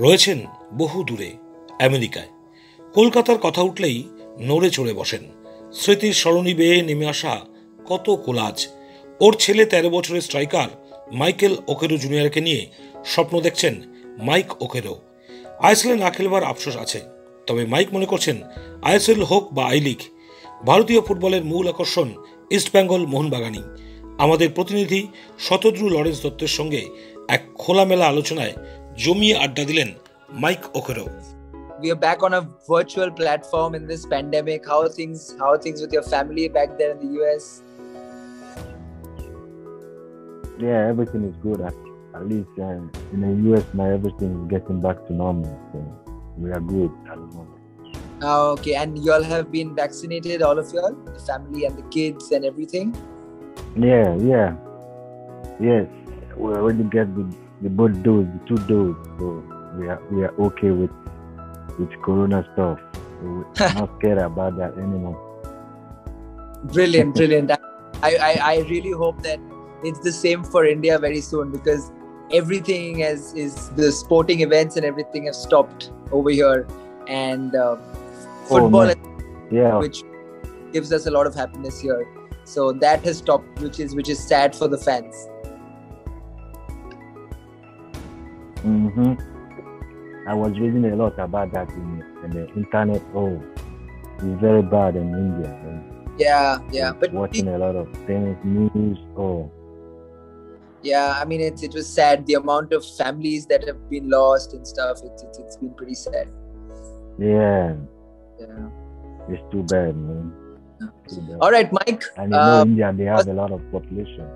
রয়েছেন বহু দূরে আমেরিকায়। কলকাতার কথা উঠলেই নড়ে চড়ে বসেন। স্মৃতির সরণি বেয়ে নেমে আসা কত কোলাজ। ওর ছেলে 13 বছরের স্ট্রাইকার মাইকেল ওকেরো জুনিয়রকে নিয়ে স্বপ্ন দেখছেন মাইক ওকেরো। আইএসএল না খেলবার আফসোস আছে, তবে মাইক মনে করছেন আইএসএল হোক বা আই লিগ, ভারতীয় ফুটবলের মূল আকর্ষণ ইস্টবেঙ্গল মোহনবাগানই। আমাদের প্রতিনিধি শতদ্রু লরেন্স দত্তের সঙ্গে এক খোলামেলা আলোচনায় জমিয়ে আড্ডা দিলেন mic ওকেরো। We are back on a virtual platform in this pandemic. How are things with your family back there in the US? Yeah, everything is good. At least in the US now, everything is getting back to normal. So we are good at the moment. Okay. And you all have been vaccinated, all of you all? The family and the kids and everything? Yeah. Yes, we already get the both dose, the 2 doses. So we are okay with corona stuff. So we're not scared about that anymore. Brilliant. I really hope that it's the same for India very soon, because everything is the sporting events and everything have stopped over here, and football, which gives us a lot of happiness here. So that has stopped, which is sad for the fans. I was reading a lot about that in the internet. Oh, it's very bad in India. Yeah. But watching a lot of things, news. Oh. Yeah, I mean it was sad, the amount of families that have been lost and stuff. It's been pretty sad. Yeah. It's too bad, man. Too bad. All right, Mike. And you know, India, they have a lot of population.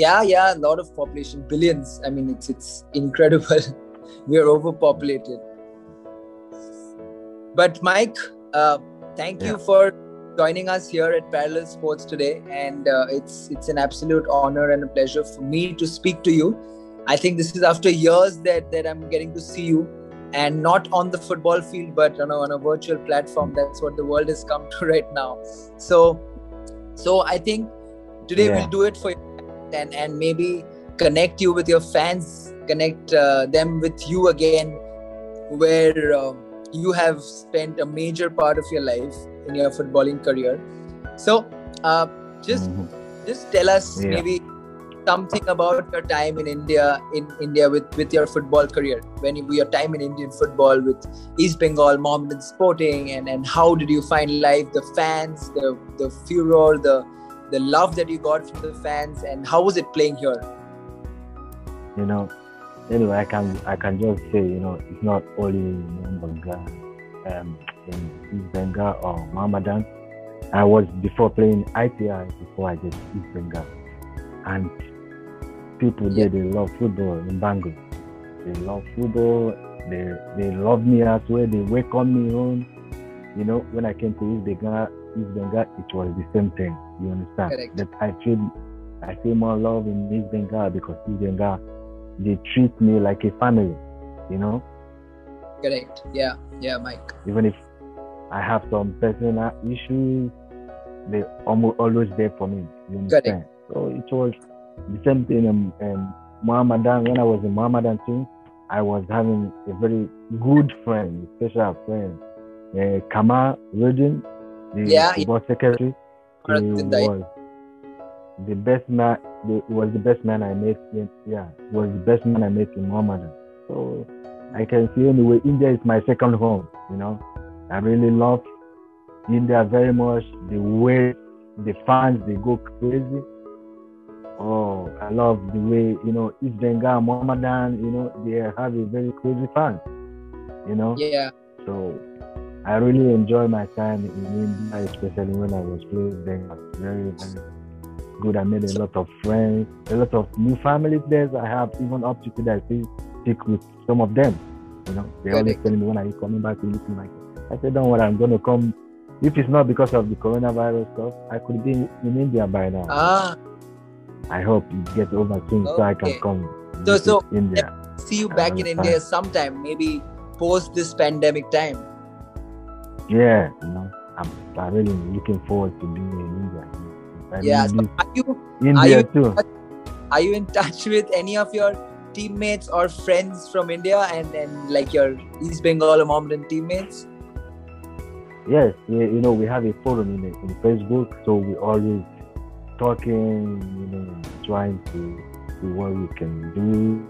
Yeah, a lot of population, billions. I mean, it's incredible. We are overpopulated. But Mike, thank you for joining us here at Parallel Sports today, and it's an absolute honor and a pleasure for me to speak to you. I think this is after years that I'm getting to see you, and not on the football field, but on a virtual platform. That's what the world has come to right now. So I think today we'll do it for you, and maybe connect you with your fans, connect them with you again, where you have spent a major part of your life in your footballing career. So just tell us maybe something about your time in India with your football career, your time in Indian football with East Bengal Mohammedan Sporting, and how did you find life, the fans, the furor, the love that you got from the fans, and how was it playing here? Anyway, I can just say, it's not only Mohammedan in East Bengal or Mohammedan. I was before playing ITI before I did East Bengal, and people there, they love football in Bangor. They love football. They love me as well. They welcome me home. When I came to East Bengal, it was the same thing. You understand? Correct. That I feel more love in East Bengal, because East Bengal, they treat me like a family. Correct. Yeah, Mike. Even if I have some personal issues, they always there for me. You understand? Correct. So it was the same thing in Mohammedan. When I was in Mohammedan team, I was having a very good friend, special friend, Kamal Rudin, the football secretary. He was the best man. Was the best man I met was the best man I met in Mohammedan. So I can see anyway, India is my second home. I really love India very much. The way the fans, they go crazy. Oh, I love the way, East Bengal, Mohammedan, they have a very crazy fans, Yeah. So I really enjoy my time in India, especially when I was playing Bengal. Very, very good. I made a lot of friends, a lot of new families there. I have, even up to today, I still stick with some of them. They always tell me, when are you coming back to listen like that? I said, don't worry, I'm going to come. If it's not because of the coronavirus stuff, I could be in India by now. I hope it gets over soon, so I can come so India. See you back in India sometime, maybe post this pandemic time. Yeah, I'm really looking forward to being in India. So India too. Are you in touch with any of your teammates or friends from India and like your East Bengal or Mohammedan teammates? Yes, yeah, we have a forum in Facebook, so we always talking, trying to see what we can do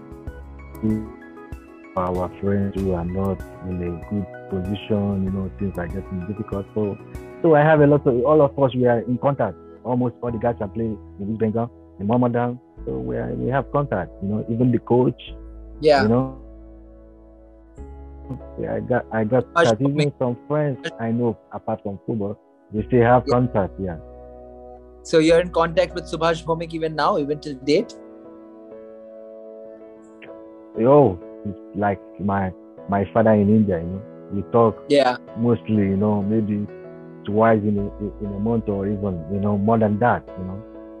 for our friends who are not in a good position, things are getting difficult. So I have a lot of, all of us, we are in contact. Almost all the guys that play in East Bengal, in Mohammedan, so we have contact, even the coach, Yeah. Yeah, I got even some friends I know apart from football, we still have contact, yeah. So you're in contact with Subhash Bhomik even now, even till date? He's like my father in India, We talk mostly, maybe twice in a month or even, more than that,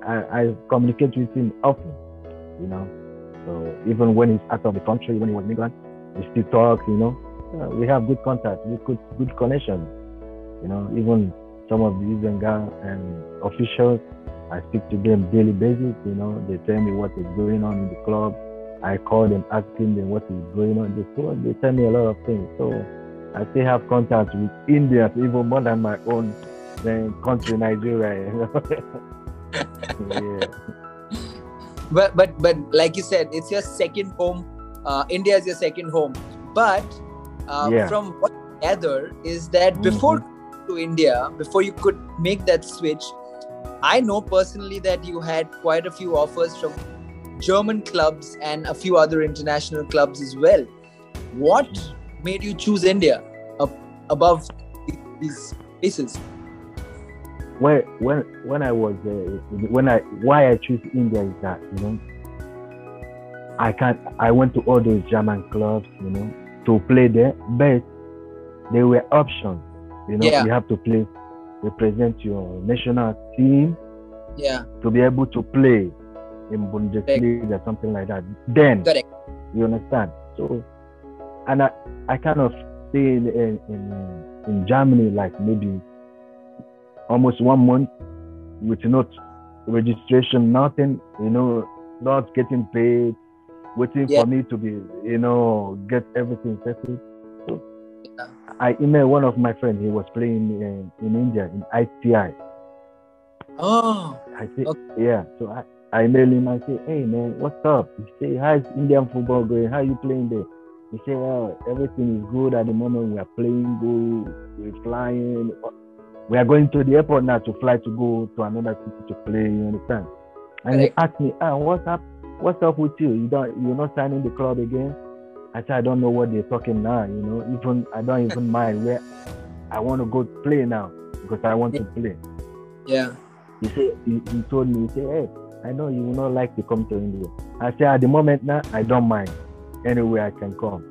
I communicate with him often, So even when he's out of the country, when he was in England, we still talk, we have good contact, good connection, even some of the Bengal and officials, I speak to them daily basis, they tell me what is going on in the club. I call them asking them what is going on. They tell me a lot of things. So I still have contact with India, even more than my own country, Nigeria. Yeah. But like you said, it's your second home. India is your second home. But from what I gather is that before to India, before you could make that switch, I know personally that you had quite a few offers from German clubs and a few other international clubs as well. What made you choose India above these places? When I was why I choose India is that I went to all those German clubs to play there, but there were options. You have to play, represent your national team, to be able to play in Bundesliga or something like that. Then you understand. So, and I kind of stay in Germany like maybe almost 1 month with not registration, nothing, not getting paid, waiting for me to be, get everything settled. So I emailed one of my friends. He was playing in India in ITI. Oh, I say, So I emailed him. I say, hey man, what's up? He say, how's Indian football going? How are you playing there? He say, oh, everything is good at the moment. We are playing good. We're flying. We are going to the airport now to fly to go to another city to play. You understand? And he asked me, what's up? What's up with you? You're not signing the club again? I said, I don't know what they're talking now. Even I don't even mind where I want to go play now because I want to play. Yeah. He said, he told me, he said, hey, I know you will not like to come to India. I said, at the moment now, I don't mind. Anywhere I can come.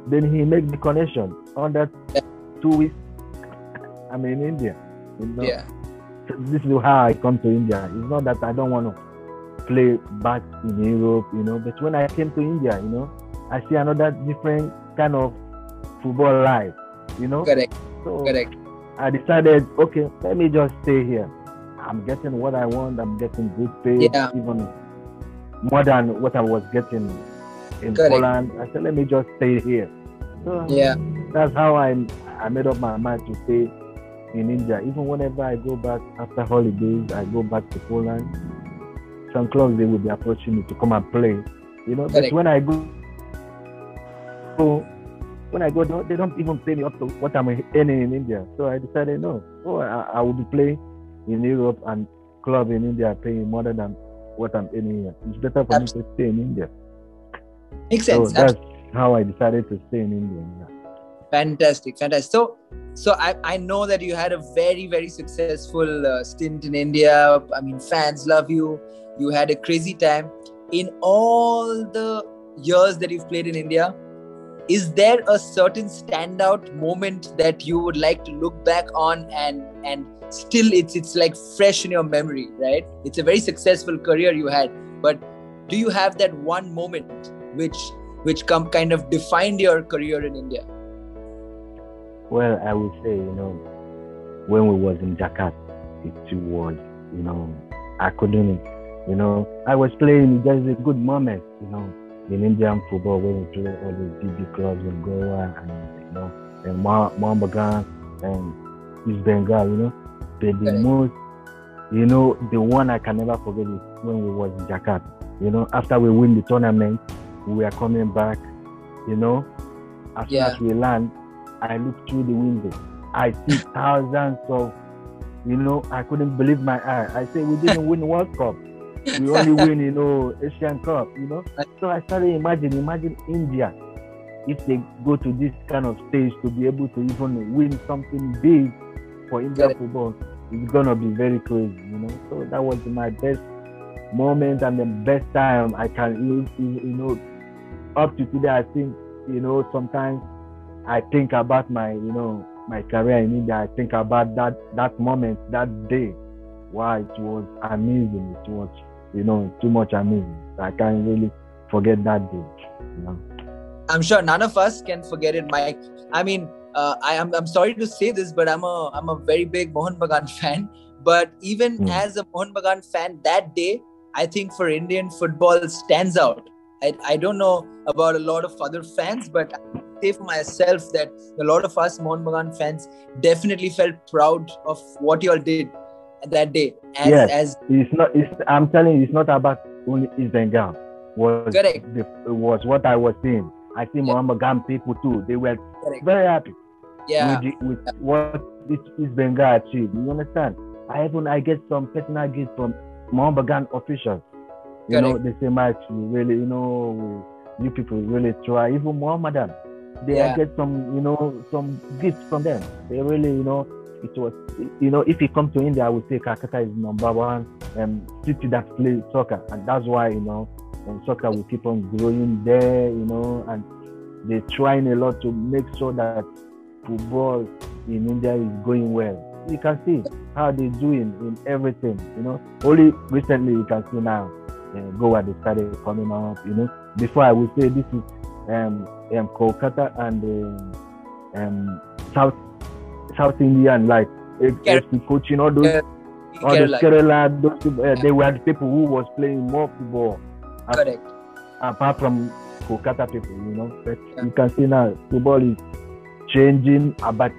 Then he made the connection. On that 2 weeks, I'm in India. Yeah. So this is how I come to India. It's not that I don't want to play back in Europe, but when I came to India, I see another different kind of football life, Correct. So Correct. I decided, okay, let me just stay here. I'm getting what I want. I'm getting good pay, even more than what I was getting in Poland. I said, let me just stay here. So that's how I made up my mind to stay in India. Even whenever I go back after holidays, I go back to Poland. Some clubs, they will be approaching me to come and play, but when I go, they don't even pay me up to what I'm earning in India. So I decided, I will be playing in Europe and club in India paying more than what I'm earning here. It's better for me to stay in India. Makes sense. So that's how I decided to stay in India. Fantastic. So I know that you had a very, very successful stint in India. I mean, fans love you. You had a crazy time. In all the years that you've played in India, is there a certain standout moment that you would like to look back on and still it's like fresh in your memory, right? It's a very successful career you had, but do you have that one moment which kind of defined your career in India? Well, I would say, when we was in Jakarta, it was, I couldn't, I was playing just a good moment, in Indian football, when we play all the big clubs in Goa and Mohun Bagan and East Bengal, but the Correct. most, the one I can never forget is when we was in Jakarta. After we win the tournament, we are coming back. As soon as we land, I look through the window. I see thousands of, I couldn't believe my eye. I say we didn't win World Cup. We only win, Asian Cup, So I started imagine India, if they go to this kind of stage to be able to even win something big for Indian football, it's gonna be very crazy, So that was my best moment and the best time I can, up to today. I think, sometimes I think about my, my career in India. I think about that moment, that day. Wow, it was amazing. It was, too much amazing. I can't really forget that day. I'm sure none of us can forget it, Mike. I mean, I'm sorry to say this, but I'm a very big Mohun Bagan fan. But even as a Mohun Bagan fan, that day, I think for Indian football stands out. I don't know about a lot of other fans, but I say for myself that a lot of us Mohun Bagan fans definitely felt proud of what you all did that day. I'm telling you, it's not about only East Bengal. Correct. Was what I was seeing. I see Mohun Bagan people too. They were very happy with what East Bengal achieved. You understand? I get some personal gifts from Mohun Bagan officials. They say, Mike, really, you people really try. Even Mohammedan, I get some, some gifts from them. They really, it was, if you come to India, I would say Calcutta is number one city that plays soccer, and that's why, soccer will keep on growing there, and they're trying a lot to make sure that football in India is going well. You can see how they're doing in everything, Only recently you can see now. Goa, they started coming up, Before I would say this is Kolkata and South Indian, like AFC coaching, all those Kerala, those people, they were the people who was playing more football. Correct. Apart from Kolkata people, But you can see now football is changing, but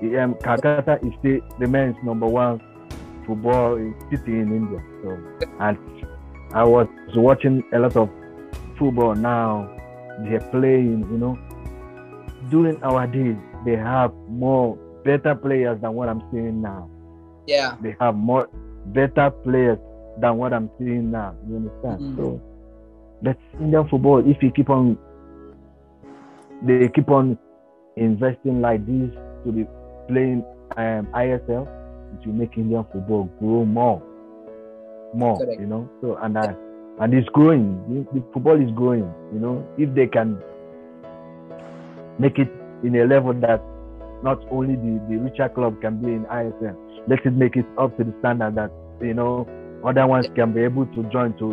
Kolkata is still remains number one football city in India. So, and I was watching a lot of football now. They're playing, during our days, they have more better players than what I'm seeing now. Yeah. They have more better players than what I'm seeing now. You understand? So, but Indian football, if you they keep on investing like this to be playing ISL, it will make Indian football grow more, Correct. So and it's growing. The football is growing. If they can make it in a level that not only the richer club can be in ISL, let it make it up to the standard that other ones can be able to join to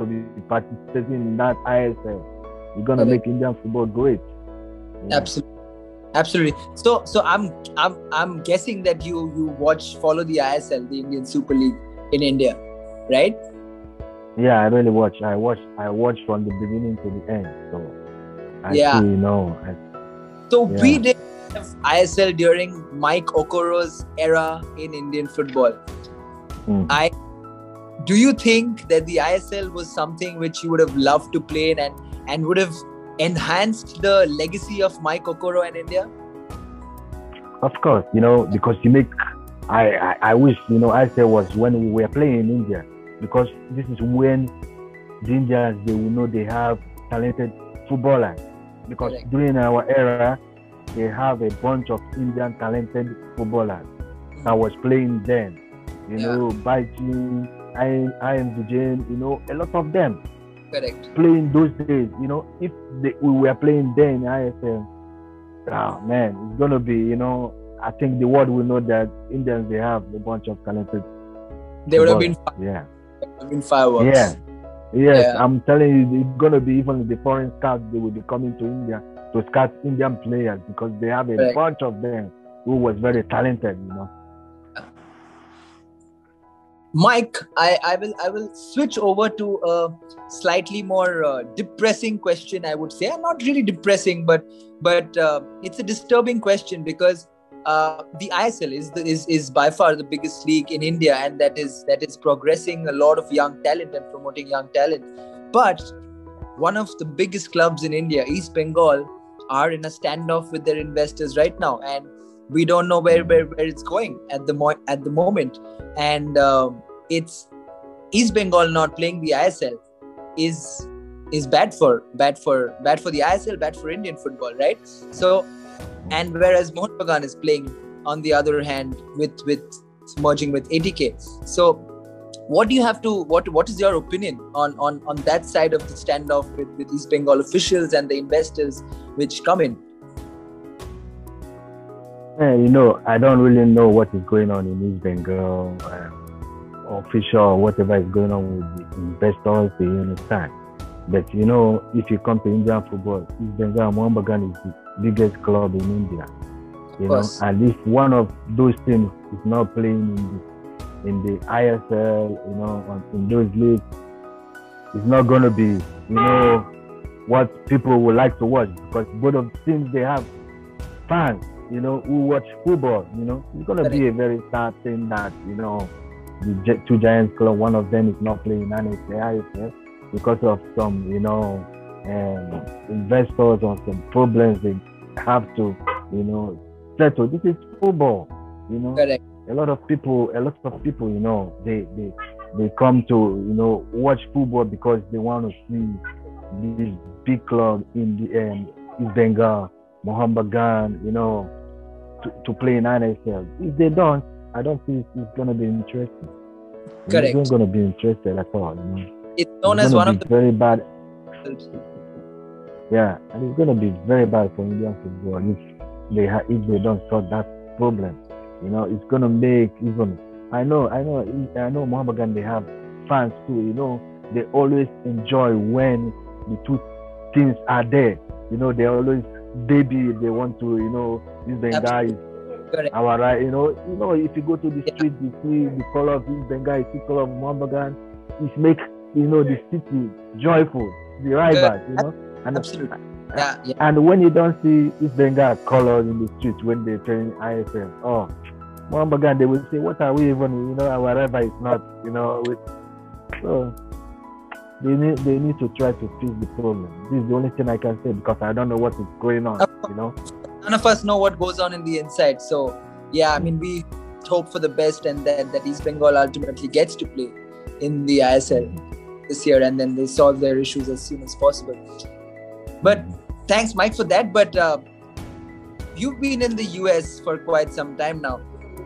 be participating in that ISL. We're gonna make Indian football great. Absolutely. So I'm guessing that you follow the ISL, the Indian Super League in India, right? Yeah, I really watch. I watch from the beginning to the end. So I see, we did have ISL during Mike Okoro's era in Indian football. Do you think that the ISL was something which you would have loved to play in and would have enhanced the legacy of Mike Okoro in India? Of course, because I wish, ISL was when we were playing in India, because this is when the Indians, they will know they have talented footballers. Because during our era, they have a bunch of Indian talented footballers that was playing then. Baiji, IM Vijay, a lot of them. Correct. Playing those days, if we were playing then in ISL, it's gonna be, I think the world will know that Indians, they have a bunch of talented. They would have been, fireworks. Yes, I'm telling you, it's gonna be even the foreign scouts, they will be coming to India to scout Indian players because they have a bunch of them who was very talented. Mike, I will switch over to a slightly more depressing question. I would say, not really depressing, but it's a disturbing question because the ISL is by far the biggest league in India, and that is progressing a lot of young talent and promoting young talent. But one of the biggest clubs in India, East Bengal, are in a standoff with their investors right now, and we don't know where it's going at the moment. And it's East Bengal not playing the ISL is bad for the ISL, bad for Indian football, right? So, and whereas Mohun Bagan is playing on the other hand with merging with ATK. So, what do you have to what is your opinion on that side of the standoff with East Bengal officials and the investors which come in? I don't really know what is going on in East Bengal, official or whatever is going on with the investors, you understand. But if you come to Indian football, East Bengal Mohun Bagan is the biggest club in India. And if one of those teams is not playing in the ISL, in those leagues, it's not going to be, what people would like to watch, because both of the teams, they have fans, who watch football. It's going to be a very sad thing that, the two giants club, one of them is not playing in ISL because of some, investors or some problems they have to, settle. This is football, Correct. A lot of people, they come to, watch football because they want to see this big club in the East Bengal, Mohun Bagan, to play in ISL. If they don't, I don't think it's going to be interesting. Correct. It's not going to be interested at all. It's known as one of the very bad. Yeah, and it's going to be very bad for Indian football if they don't solve that problem. It's going to make even. I know. Mohun Bagan, they have fans too. They always enjoy when the two teams are there. They always baby. They want to. East Bengal is our right. If you go to the street, you see the color of East Bengal, you see the color of Mohun Bagan. It makes the city joyful. The rivals, And, absolutely. And when you don't see East Bengal color in the street when they're playing ISL, Mohun Bagan, they will say, what are we even, our rival is not, so they need to try to fix the problem. This is the only thing I can say because I don't know what is going on, None of us know what goes on in the inside. So, we hope for the best and that East Bengal ultimately gets to play in the ISL this year and then they solve their issues as soon as possible. But thanks, Mike, for that. But you've been in the US for quite some time now.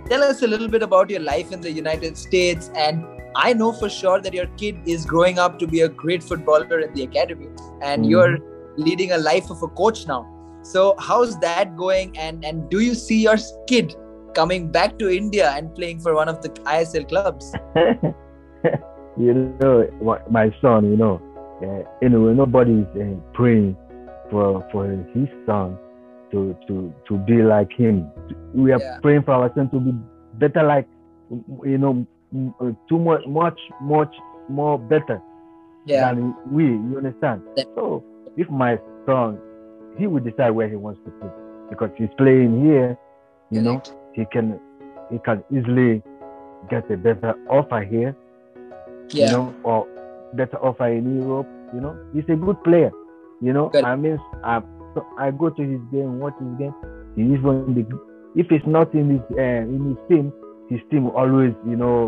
Tell us a little bit about your life in the United States. And I know for sure that your kid is growing up to be a great footballer in the academy. And you're leading a life of a coach now. So how's that going? And do you see your kid coming back to India and playing for one of the ISL clubs? My son, nobody is praying for his son to be like him. We are praying for our son to be better, like too much more better than we. You understand? So if my son, he will decide where he wants to play because he's playing here. He can easily get a better offer here. Or better offer in Europe. He's a good player. I go to his game, watch his game. If it's not in his team always,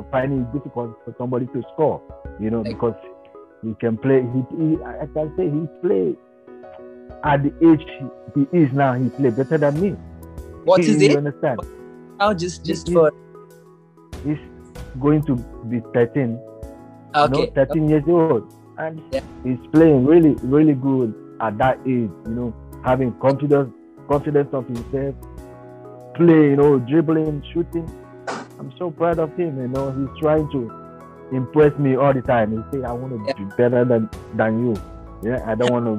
finding it difficult for somebody to score. Because he can play. I can say he play at the age he is now. He play better than me. What's his age? You understand? Now, just for he's going to be 13. Okay. 13 years old, and he's playing really, really good at that age. Having confidence of himself, play, dribbling, shooting. I'm so proud of him. He's trying to impress me all the time. He say, "I want to be better than you. I don't want to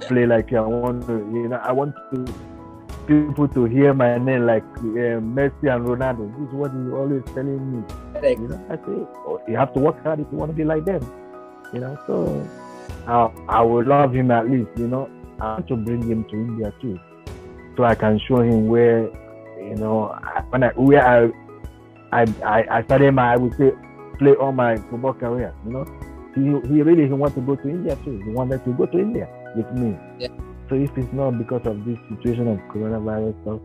play like you. I want to, people to hear my name like Messi and Ronaldo. This is what he's always telling me. Correct. You know, I say, oh, you have to work hard if you want to be like them. You know, so I would love him at least. You know, I want to bring him to India too, so I can show him where, you know, I started my, I would say, play all my football career. You know, he really wanted to go to India too. He wanted to go to India with me. Yeah. So if it's not because of this situation of coronavirus stuff,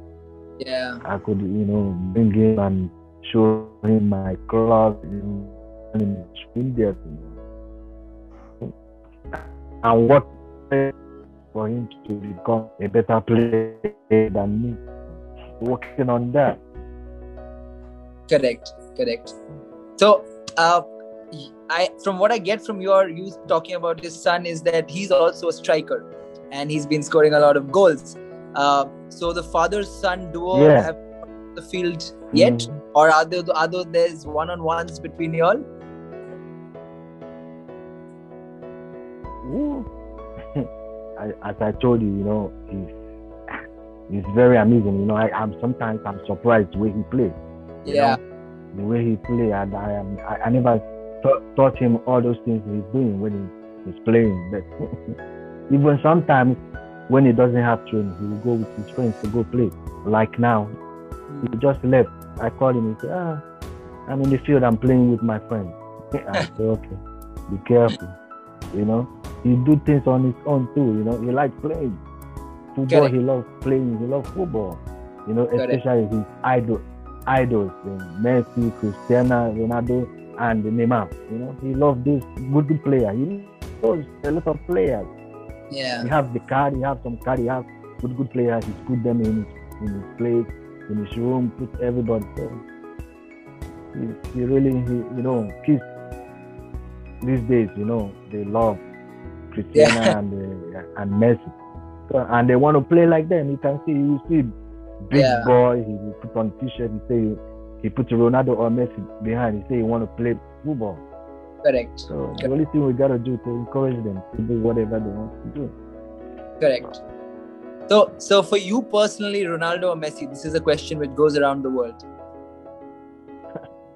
Yeah. I could, you know, bring him and show him my club in India, and work for him to become a better player than me. Working on that. Correct. So, from what I get from you talking about his son is that he's also a striker, and he's been scoring a lot of goals. So the father-son duo have the field yet, or are there's one-on-ones between y'all? As I told you, you know, he's very amazing. You know, I'm sometimes surprised the way he plays. Yeah. Know? The way he plays, I never taught him all those things he's doing when he's playing. But even sometimes when he doesn't have training, he will go with his friends to go play. Like now, he just left. I called him and said, I'm in the field, I'm playing with my friends. I said, okay, be careful. You know, he do things on his own too. You know, he likes playing football. Correct. He loves playing. He loves football. You know, especially his idols, Messi, Cristiano Ronaldo, and Neymar. You know, he loves those good players. He knows a lot of players. Yeah. He have the card. He have some card. He have good players. He put them in his place, in his room. Put everybody. So he really, you know, kids these days, you know, they love Cristiano and Messi, so, and they want to play like them. You can see, you see, big boy. He put on T-shirt. He put Ronaldo or Messi behind. He say he want to play football. Correct. So the only thing we gotta do to encourage them to do whatever they want to do. Correct. So for you personally, Ronaldo or Messi? This is a question which goes around the world.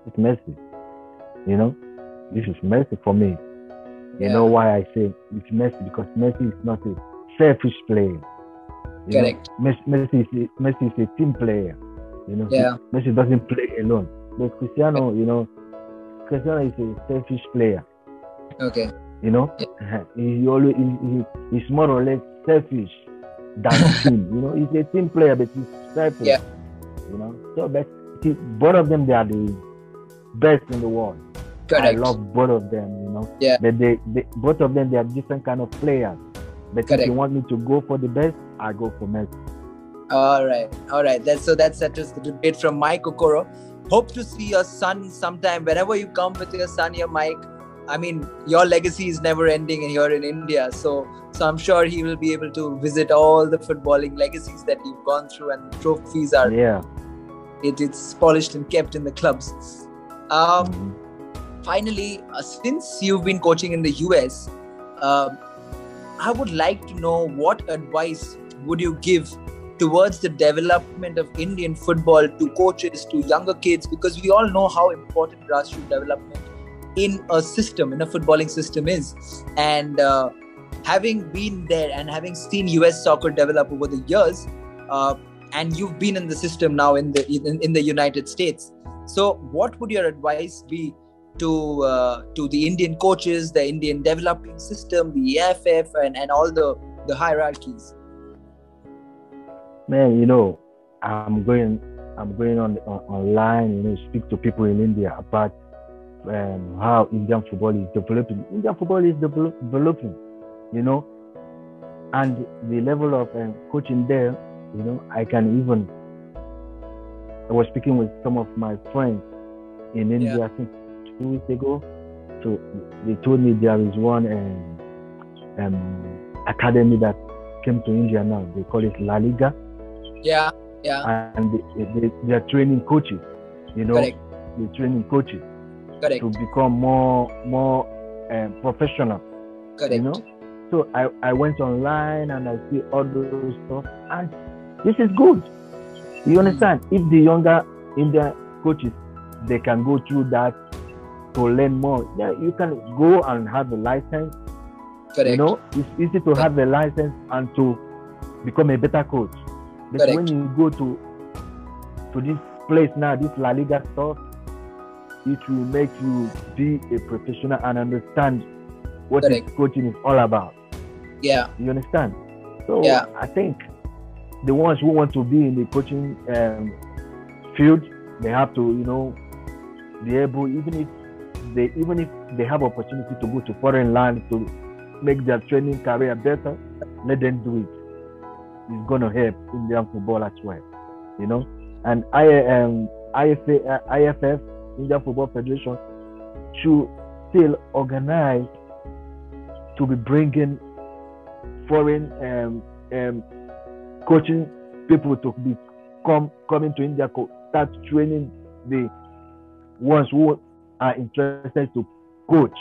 It's Messi. You know, this is Messi for me. You Yeah. know why I say it's Messi? Because Messi is not a selfish player. You Correct. know, Messi is a team player. You know, Yeah. Messi doesn't play alone. But Cristiano, you know, Cristiano is a selfish player. Okay. You know, he's more or less selfish than team. You know, he's a team player, but he's selfish. Yeah. You know, so but both of them, they are the best in the world. Correct. I love both of them. You know, Yeah. but they both of them, they are different kind of players. But Correct. if you want me to go for the best, I go for Messi. All right. That settles the debate from Mike Okoro. Hope to see your son sometime. Whenever you come with your son here, Mike, I mean, your legacy is never ending here in India. So I'm sure he will be able to visit all the footballing legacies that you've gone through, and the trophies are it's polished and kept in the clubs. Finally, since you've been coaching in the US, I would like to know what advice would you give towards the development of Indian football to coaches, to younger kids, because we all know how important grassroots development in a system, in a footballing system is. And having been there and having seen US soccer develop over the years, and you've been in the system now in the United States. So what would your advice be to the Indian coaches, the Indian developing system, the EFF, and all the hierarchies? Man, you know, I'm going on online, you know, speak to people in India about how Indian football is developing. Indian football is developing, you know, and the level of coaching there, you know, I was speaking with some of my friends in India, I think 2 weeks ago. So they told me there is one academy that came to India now. They call it La Liga. Yeah. And they are training coaches, you know. Correct. They're training coaches. Correct. To become more professional. Correct. You know. So I went online and I see all those stuff, and This is good. You understand? If the younger Indian coaches, they can go through that to learn more. Yeah, you can go and have a license. Correct. You know, it's easy to have a license and to become a better coach. But Correct. when you go to this place now, this La Liga stuff, it will make you be a professional and understand what coaching is all about. Yeah. You understand? So yeah. I think the ones who want to be in the coaching field, they have to, you know, be able, even if they have opportunity to go to foreign land to make their training career better, let them do it. It's gonna help Indian football as well, you know. And IFF, Indian Football Federation, should still organize to be bringing foreign coaching people to be coming to India, start training the ones who are interested to coach.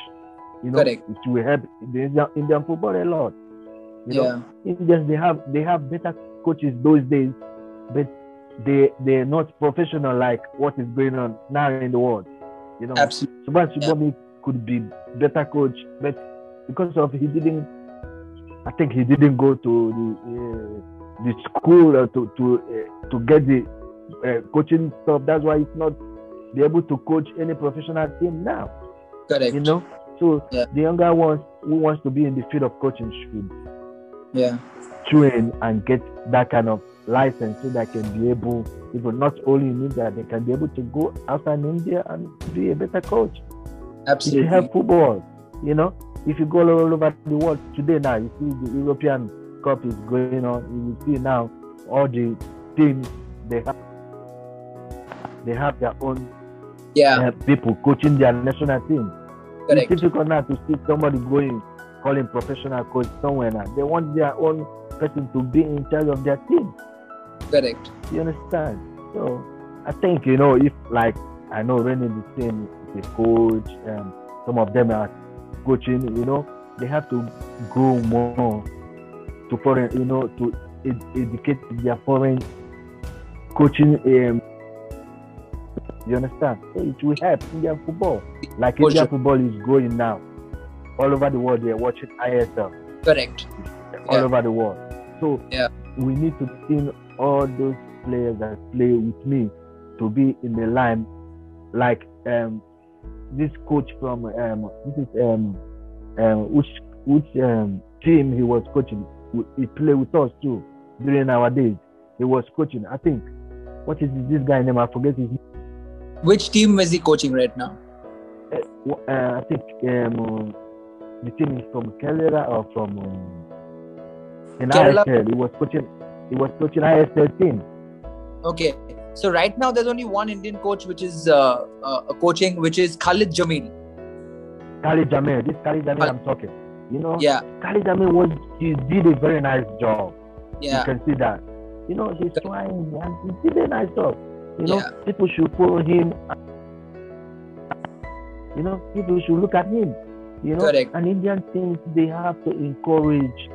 You know, Correct. it will help the Indian football a lot. You know, Indians, they have better coaches those days, but they're not professional like what is going on now in the world. You know, absolutely. Subhash Chibomi could be better coach, but because of he didn't go to the school to get the coaching stuff. That's why he's not be able to coach any professional team now. Correct. You know, so the younger ones who wants to be in the field of coaching should train and get that kind of license so they can be able, people not only in India, they can be able to go outside India and be a better coach. Absolutely. If you have football, you know, if you go all over the world today now, you see the European Cup is going on. You will see now all the teams they have their own people coaching their national team. Correct. It's difficult now to see somebody calling professional coach somewhere now. They want their own person to be in charge of their team. Correct. You understand? So I think, you know, if like I know Rennie the same is a coach, some of them are coaching, you know, they have to go more to foreign, you know, to educate their foreign coaching. You understand? So it will help Indian football. Like Indian football is growing now. All over the world, they are watching ISL. Correct. All over the world. So we need to see all those players that play with me to be in the line. Like this coach from which team he was coaching. He played with us too during our days. He was coaching. I think what is this guy name? I forget his name. Which team is he coaching right now? I think the team is from Kerala or from in Kerala. ISL. He was coaching ISL team. Okay. So right now there's only one Indian coach which is coaching, which is Khalid Jamil. Khalid Jamil. This Khalid Jamil I'm talking. You know, Khalid Jamil he did a very nice job. Yeah. You can see that. You know, he's trying and he did a nice job. You know, people should follow him. You know, people should look at him. You know, correct. And Indian teams, they have to encourage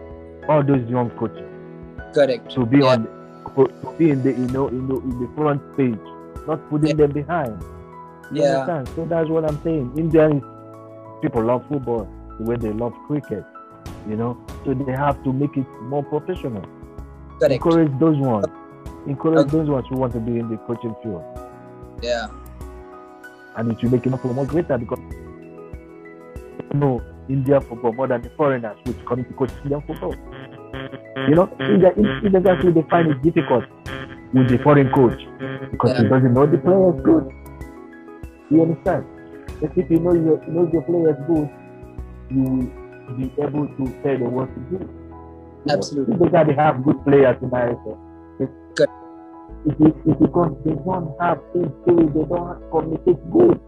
all those young coaches. Correct. To be in the front page, not putting them behind. You understand? So that's what I'm saying. Indians, people love football the way they love cricket. You know, so they have to make it more professional. Correct. Encourage those ones. Encourage those ones who want to be in the coaching field. Yeah. And it will make it more greater because India football more than the foreigners which come to coach Indian football. You know, Indians actually they find it difficult with the foreign coach because he doesn't know the players good. You understand? But if you know your players good, you will be able to tell them what to do. Absolutely. They have good players in ISL. If because they don't have things to do, they don't communicate good.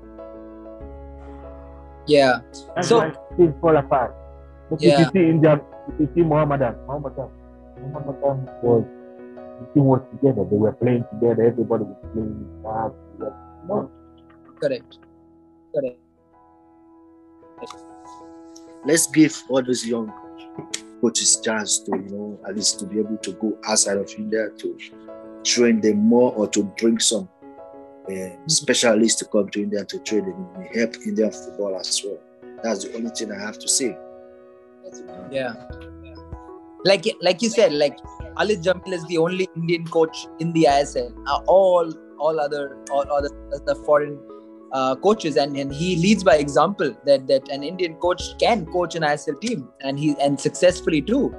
Yeah. That's why things fall apart. But if you see India, if you see Mohammedan was the team was together. They were playing together. Everybody was playing hard. No. Correct. Let's give all those young coaches chance to, at least to be able to go outside of India to train them more, or to bring some specialists to come to India to train them and help Indian football as well. That's the only thing I have to say. Yeah. Like you said, like Khalid Jamil is the only Indian coach in the ISL. All other the foreign coaches, and he leads by example that an Indian coach can coach an ISL team, and successfully too.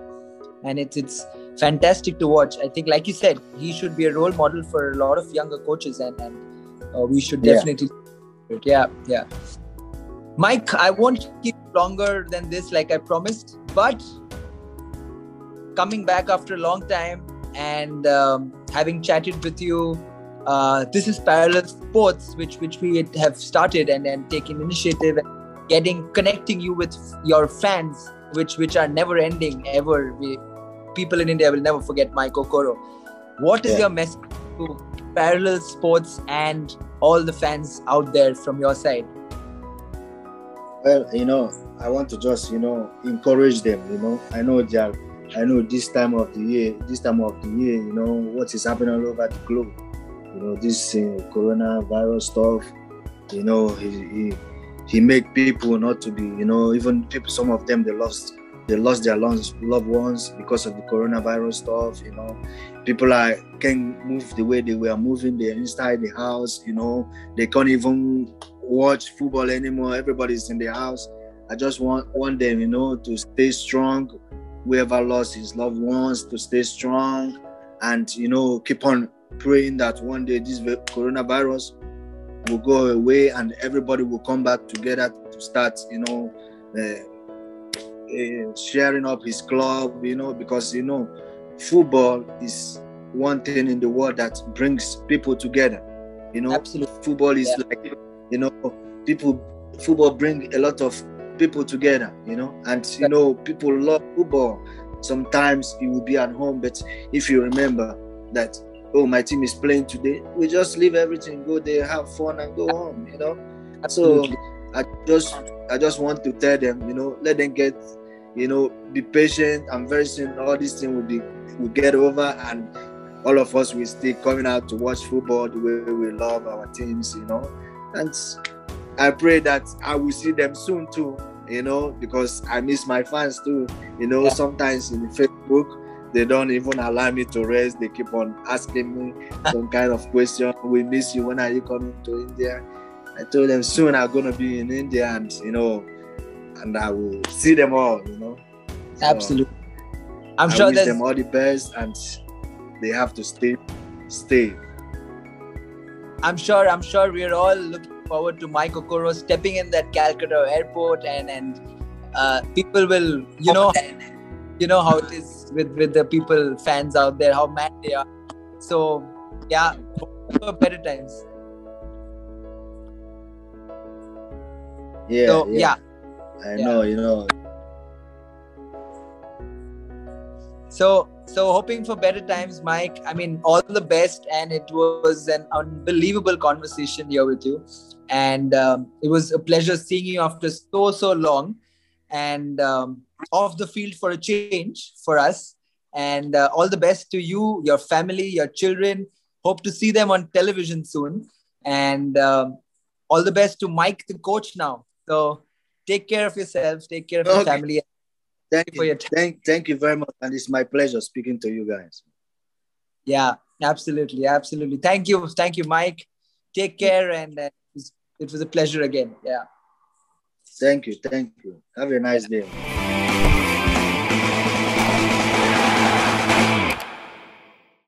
And it's fantastic to watch. I think, like you said, he should be a role model for a lot of younger coaches, and we should definitely. Yeah. Mike, I won't keep longer than this, like I promised, but coming back after a long time and having chatted with you, this is Parallel Sports, which we have started and taken initiative and connecting you with your fans, which are never ending ever. People in India will never forget Mike Okoro. What is your message to Parallel Sports and all the fans out there from your side? Well, I want to just, encourage them. I know this time of the year, what is happening all over the globe. This coronavirus stuff, he make people not to be, even people, some of them, they lost their loved ones because of the coronavirus stuff. People can't move the way they were moving. They're inside the house. They can't even watch football anymore. Everybody's in the house. I just want them, to stay strong. Whoever lost his loved ones, to stay strong, and keep on praying that one day this coronavirus will go away and everybody will come back together to start, sharing up his club, because football is one thing in the world that brings people together. Absolutely. Football is like, football bring a lot of people together, and people love football. Sometimes you will be at home, but if you remember that, oh, my team is playing today, we just leave everything, go there, have fun, and go home. Absolutely. So I just want to tell them, let them get, be patient, and very soon all these things will get over, and all of us will still coming out to watch football the way we love our teams, and I pray that I will see them soon too, because I miss my fans too. Sometimes in Facebook, they don't even allow me to rest. They keep on asking me some kind of question. We miss you. When are you coming to India? I told them soon I'm going to be in India, and, and I will see them all, So absolutely. I'm I sure wish there's them all the best, and they have to stay. I'm sure we're all looking forward to Mike Okoro stepping in that Calcutta airport, and people will, you know how it is with the people, fans out there, how mad they are. So yeah, for better times. Yeah, So, yeah. I know, So hoping for better times, Mike. I mean, all the best, and it was an unbelievable conversation here with you, and it was a pleasure seeing you after so long, and off the field for a change for us. And all the best to you, your family, your children. Hope to see them on television soon, and all the best to Mike, the coach now. So take care of yourself, take care of your family. Thank you. Thank you very much. And it's my pleasure speaking to you guys. Yeah, absolutely. Thank you, Mike. Take care, and it was a pleasure again. Yeah. Thank you. Have a nice day.